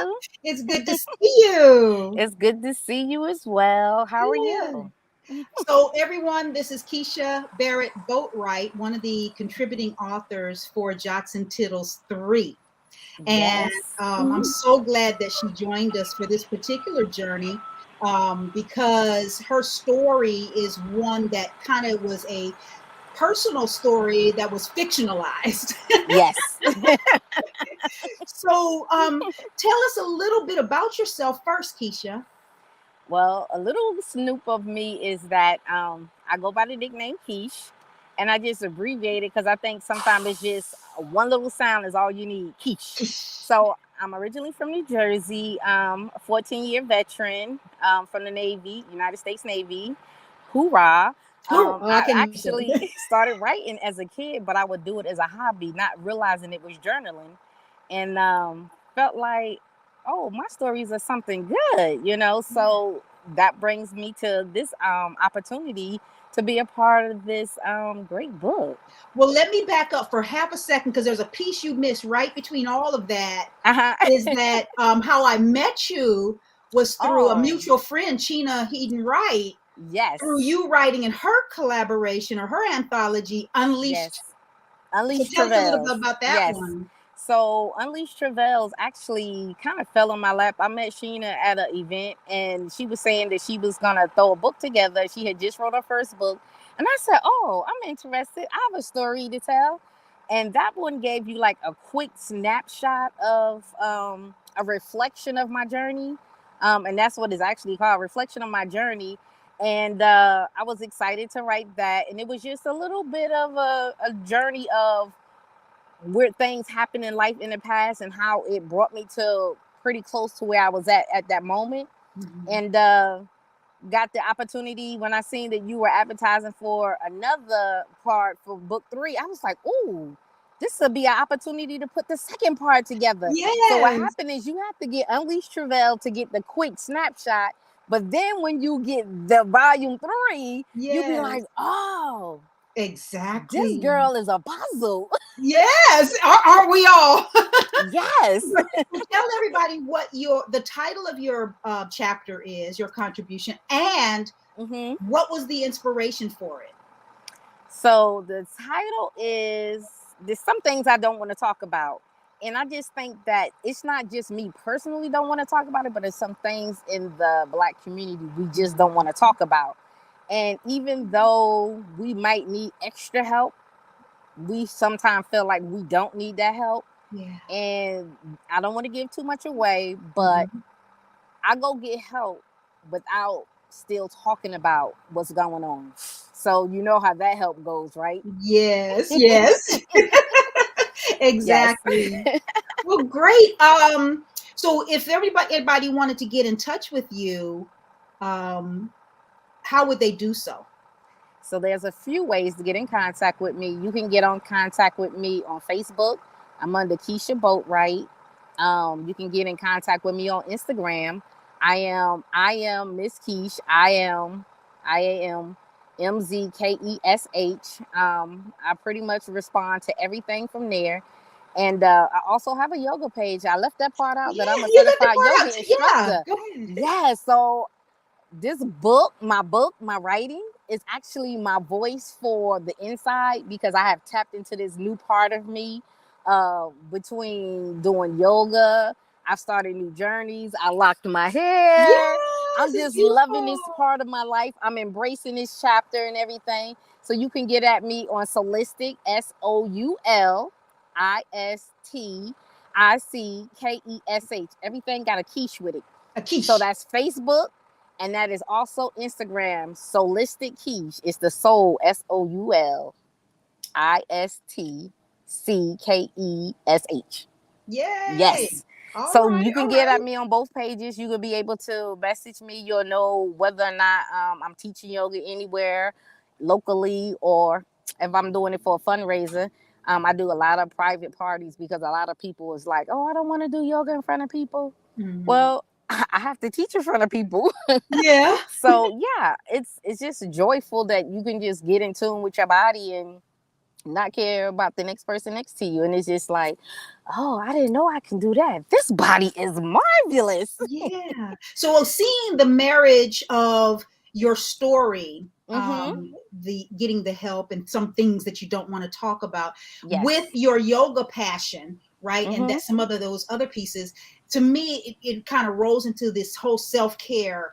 you. It's good to see you. It's good to see you as well. How are Good. you? So, everyone, this is Keisha Barrett Boatwright, one of the contributing authors for Jots Tittles 3. And Yes. I'm so glad that she joined us for this particular journey because her story is one that kind of was a personal story that was fictionalized. Yes. So, tell us a little bit about yourself first, Keisha. Well, a little snoop of me is that I go by the nickname Keish, and I just abbreviate it because I think sometimes it's just one little sound is all you need, Keish. So I'm originally from New Jersey, a 14-year veteran from the Navy, United States Navy. Hoorah! Oh, I I can't even say actually it. started writing as a kid, but I would do it as a hobby, not realizing it was journaling, and felt like, oh, my stories are something good, So that brings me to this opportunity to be a part of this great book. Well, let me back up for half a second because there's a piece you missed right between all of that. Is Uh-huh. that how I met you was through a Oh, mutual friend, Chena Heaton Wright, through yes, you writing in her collaboration or her anthology, Unleashed. yes. So Unleashed tell us a little bit Travails. about that Yes. one. So Unleashed Travails actually kind of fell on my lap. I met Sheena at an event, and she was saying that she was gonna throw a book together. She had just wrote her first book, and I said, "Oh, I'm interested. I have a story to tell." And that one gave you like a quick snapshot of a reflection of my journey, and that's what it's actually called, reflection of my journey. And I was excited to write that, and it was just a little bit of a journey of weird things happened in life in the past and how it brought me to pretty close to where I was at that moment. Mhm. And got the opportunity when I seen that you were advertising for another part for book 3. I was like, ooh, this will be an opportunity to put the second part together. So what Yes, happened is you have to get Unleashed Travail to get the quick snapshot. But then when you get the volume 3, you'll be like, yes, oh, this exactly. girl is a puzzle. Yes, are we all? Yes. So tell everybody what the title of your chapter is, your contribution, and Hmm. what was the inspiration for it? So the title is there's some things I don't want to talk about. And I just think that it's not just me personally don't want to talk about it, but it's some things in the Black community we just don't want to talk about. And even though we might need extra help, we sometimes feel like we don't need that help. Yeah. And I don't want to give too much away, but Mhm. I go get help without still talking about what's going on. So you know how that help goes, right? Yes, yes. Yes. Exactly. Well, great. So if everybody wanted to get in touch with you, um, how would they do so? So there's a few ways to get in contact with me. You can get on contact with me on Facebook. I'm under Keisha Boatwright. You can get in contact with me on Instagram. I am Miss Keish. I am MZKESH. I pretty much respond to everything from there. And I also have a yoga page. I left that part out that Yeah, I'm a you let the certified part out. yoga Yeah, instructor. go ahead. Yeah, so this book, my writing is actually my voice for the inside because I have tapped into this new part of me between doing yoga. I've started new journeys. I locked my hair. Yes, I'm it's just loving this beautiful. part of my life. I'm embracing this chapter and everything. So you can get at me on Solistic, SOULISTICKESH. Everything got a quiche with it. A So quiche. that's Facebook, and that is also Instagram. Solistic Quiche. It's the soul, SOULISTCKESH. Yay. Yes. All So right, you can all get right. at me on both pages. You will be able to message me. You'll know whether or not I'm teaching yoga anywhere locally or if I'm doing it for a fundraiser. I do a lot of private parties because a lot of people is like, oh, I don't want to do yoga in front of people. Mhm. Well, I have to teach in front of people. Yeah. So yeah, it's just joyful that you can just get in tune with your body and not care about the next person next to you. And it's just like, oh, I didn't know I can do that. This body is marvelous. Yeah. So seeing the marriage of your story, Mm-hmm. the getting the help and some things that you don't want to talk about with Yes. your yoga passion, right? And Mm-hmm. that some of those other pieces, to me, it kind of rolls into this whole self-care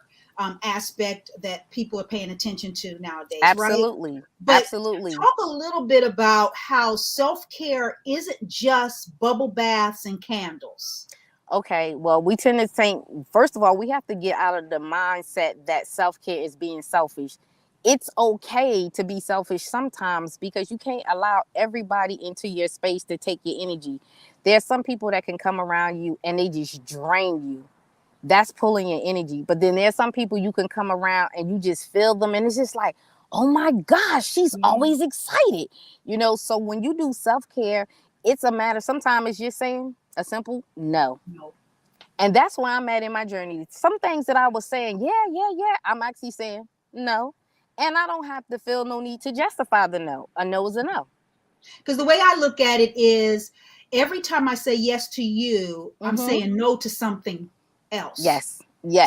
aspect that people are paying attention to nowadays, right? Absolutely. But Absolutely. talk a little bit about how self-care isn't just bubble baths and candles. Okay, well, we tend to think, first of all, we have to get out of the mindset that self care is being selfish. It's okay to be selfish sometimes because you can't allow everybody into your space to take your energy. There's some people that can come around you and they just drain you. That's pulling your energy. But then there's some people you can come around and you just feel them and it's just like, oh my gosh, she's Yeah. always excited. So when you do self care, it's a matter, sometimes it's just saying a simple no. No. And that's where I'm at in my journey. Some things that I was saying, yeah, yeah, yeah, I'm actually saying no. And I don't have to feel no need to justify the no. A no is a no. Because the way I look at it is every time I say yes to you, I'm Mm-hmm. saying no to something else. Yes. So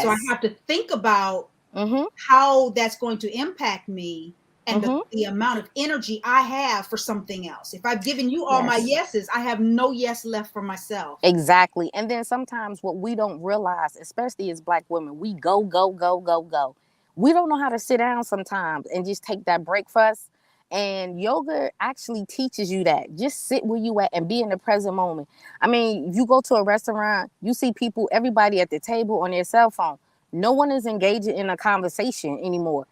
I Yes. have to think about Mm-hmm. how that's going to impact me and Mm-hmm. the amount of energy I have for something else. If I've given you all my Yes. yeses, I have no yes left for myself. Exactly. And then sometimes what we don't realize, especially as Black women, we go, go, go, go, go. We don't know how to sit down sometimes and just take that break for us. And yoga actually teaches you that. Just sit where you at and be in the present moment. I mean, if you go to a restaurant, you see people, everybody at the table on their cell phone. No one is engaging in a conversation anymore.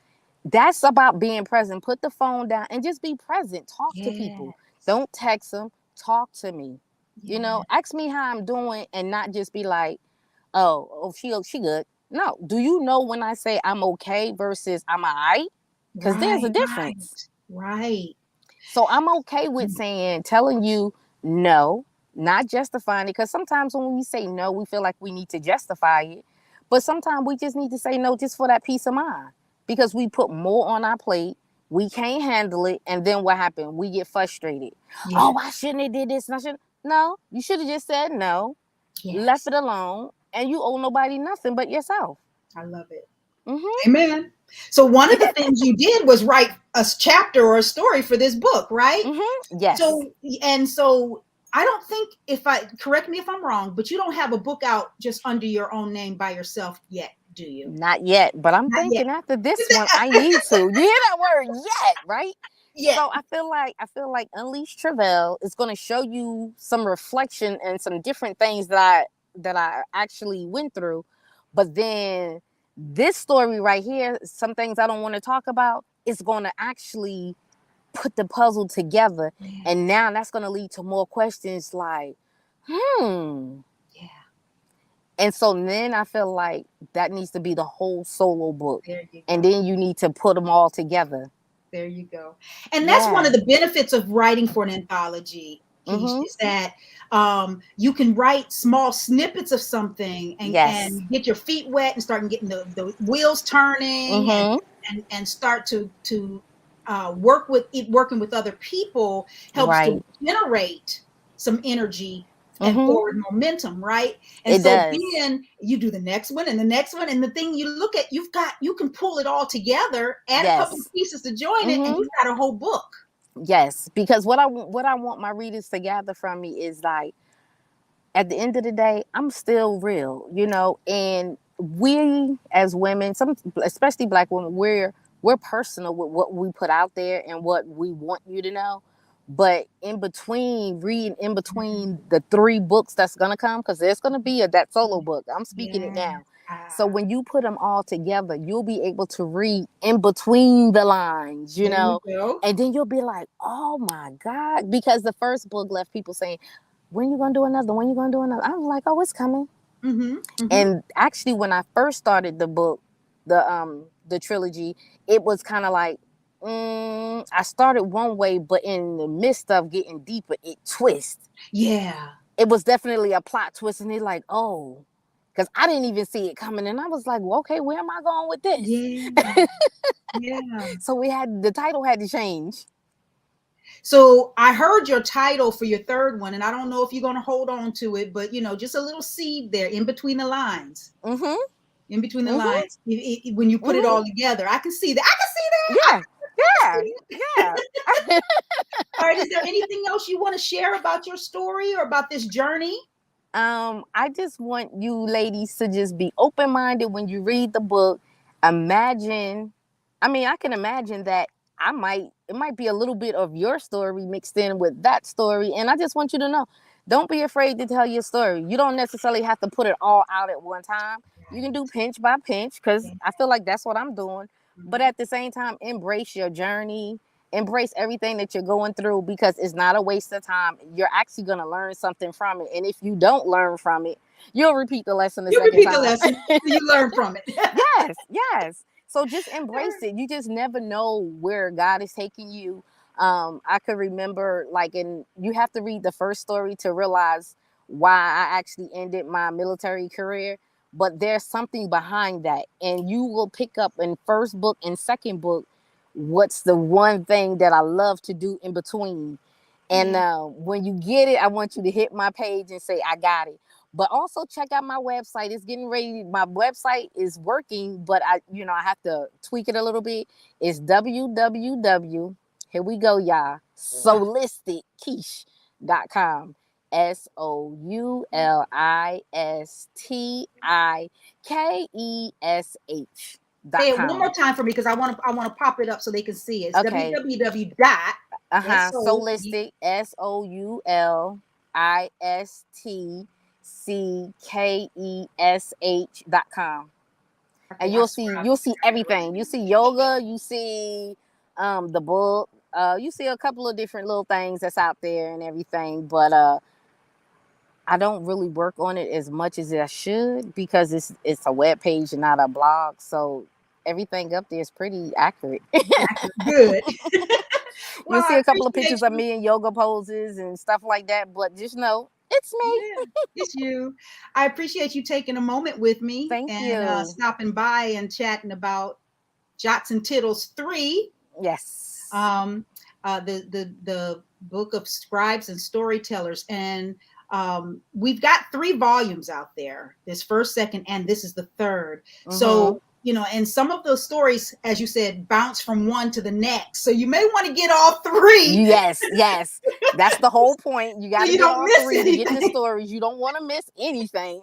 That's about being present. Put the phone down and just be present. Talk to people. Yes. Don't text them. Talk to me. Yeah. Ask me how I'm doing and not just be like, oh, she good. No, do you know when I say I'm okay versus I'm alright? Because there's a Right, difference. right, right. So I'm okay with telling you no, not justifying it. Because sometimes when we say no, we feel like we need to justify it. But sometimes we just need to say no just for that peace of mind. Because we put more on our plate, we can't handle it, and then what happened? We get frustrated. Yeah. Oh, I shouldn't have did this. And I should. No, you should have just said no, left Yes. it alone, and you owe nobody nothing but yourself. I love it. Mm-hmm. Amen. So one of the things you did was write a chapter or a story for this book, right? Mm-hmm. Yes. So I don't think, if I correct me if I'm wrong, but you don't have a book out just under your own name by yourself yet, do you? Not yet, but I'm Not yet. thinking after this one, I need to. You hear that word yet, right? Yet. So I feel like Unleash Travail is going to show you some reflection and some different things that I actually went through. But then this story right here, some things I don't want to talk about, is going to actually put the puzzle together. Yeah. And now that's going to lead to more questions like, hmm. Yeah. And so then I feel like that needs to be the whole solo book. There you And go. then you need to put them all together. There you go. And that's one Yeah. of the benefits of writing for an anthology, Keisha, Mm-hmm. is that you can write small snippets of something Yes. and get your feet wet and start getting the wheels turning Mm-hmm. and start to working with other people helps to Right. generate some energy and Mm-hmm. forward momentum, right? And It so does. then you do the next one and the next one, and the thing you look at, you can pull it all together, add a couple of Yes. pieces to join it, and Mm-hmm. you've got a whole book. Yes. Because what I want my readers to gather from me is like, at the end of the day, I'm still real. And we as women, some especially Black women, we're personal with what we put out there and what we want you to know. But reading in between the 3 books that's gonna come, because there's gonna be that solo book. I'm speaking it Yeah. now. So when you put them all together, you'll be able to read in between the lines, There you go. and then you'll be like, oh my God. Because the first book left people saying, when you gonna do another? When you gonna do another? I was like, oh, it's coming. Mm-hmm. Mm-hmm. And actually, when I first started the book, the trilogy, it was kind of like, I started one way, but in the midst of getting deeper, it twists. Yeah. It was definitely a plot twist, and they're like, oh, because I didn't even see it coming, and I was like, well, okay, where am I going with this? Yeah. Yeah. So the title had to change. So I heard your title for your third one, and I don't know if you're going to hold on to it, but just a little seed there in between the lines. Mhm. In between the Mhm. lines, when you put it Mhm. all together, I can see that. I can see that. Yeah. I can Yeah. see that. Yeah. All right. Is there anything else you want to share about your story or about this journey? I just want you ladies to just be open minded when you read the book. Imagine, I mean, I can imagine that it might be a little bit of your story mixed in with that story. And I just want you to know, don't be afraid to tell your story. You don't necessarily have to put it all out at one time. You can do pinch by pinch because Yeah. I feel like that's what I'm doing. But Mhm. at the same time, embrace your journey, embrace everything that you're going through because it's not a waste of time. You're actually going to learn something from it. And if you don't learn from it, you'll repeat the lesson the You second repeat the time. lesson so you learn from it. Yes, yes. So just embrace it. You just never know where God is taking you. I could remember you have to read the first story to realize why I actually ended my military career. But there's something behind that. And you will pick up in first book and second book what's the one thing that I love to do in between. And Yeah. when you get it, I want you to hit my page and say, I got it. But also check out my website. It's getting ready. My website is working, but I have to tweak it a little bit. It's www. Here we go, y'all. Soulisticquiche.com. SOULISTIKESH dot Say it one more com. time for me because I want to pop it up so they can see it. It's Okay. www dot so Soulistic, SOULISTICKESH.com. And I you'll see got it right everything. You see yoga, you see the book, you see a couple of different little things that's out there and everything, but I don't really work on it as much as I should because it's a web page and not a blog. So everything up there is pretty accurate. Good. Well, You'll see I a couple of appreciate pictures of you. me in yoga poses and stuff like that, but just know it's me. Yeah, it's you. I appreciate you taking a moment with me Thank and you. stopping by and chatting about Jots and Tittles 3, Yes. um, the book of Scribes and Storytellers. And we've got 3 volumes out there, this first, second, and this is the third. Mm-hmm. So, and some of those stories, as you said, bounce from one to the next. So you may want to get all 3 Yes, yes. That's the whole point. You so got to you get don't all miss three to get the anything. stories. You don't want to miss anything.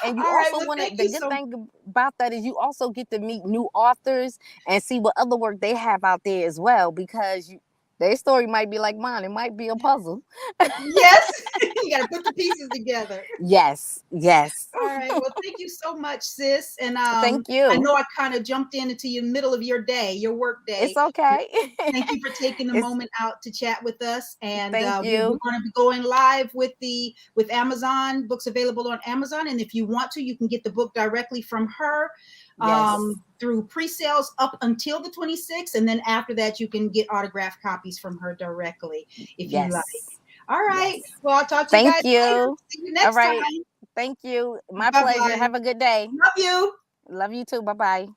And you All right. also Well, want to, thank the you good so thing about that is you also get to meet new authors and see what other work they have out there as well because their story might be like mine. It might be a puzzle. Yes, you got to put the pieces together. Yes, yes. All right. Well, thank you so much, sis. And Thank I you. know I kind of jumped in into your middle of your day, your work It's day. But okay. thank you for taking a It's moment out to chat with us. And Thank we're you. going to be going live with Amazon. Books available on Amazon. And if you want to, you can get the book directly from her Yes. through pre-sales up until the 26th. And then after that, you can get autographed copies from her directly if you like. Yes. All right. Yes. Well, I'll talk to you guys Thank later. you. See you All next right. time. Thank you. My Bye pleasure. bye. Have a good day. Love you. Love you too. Bye bye.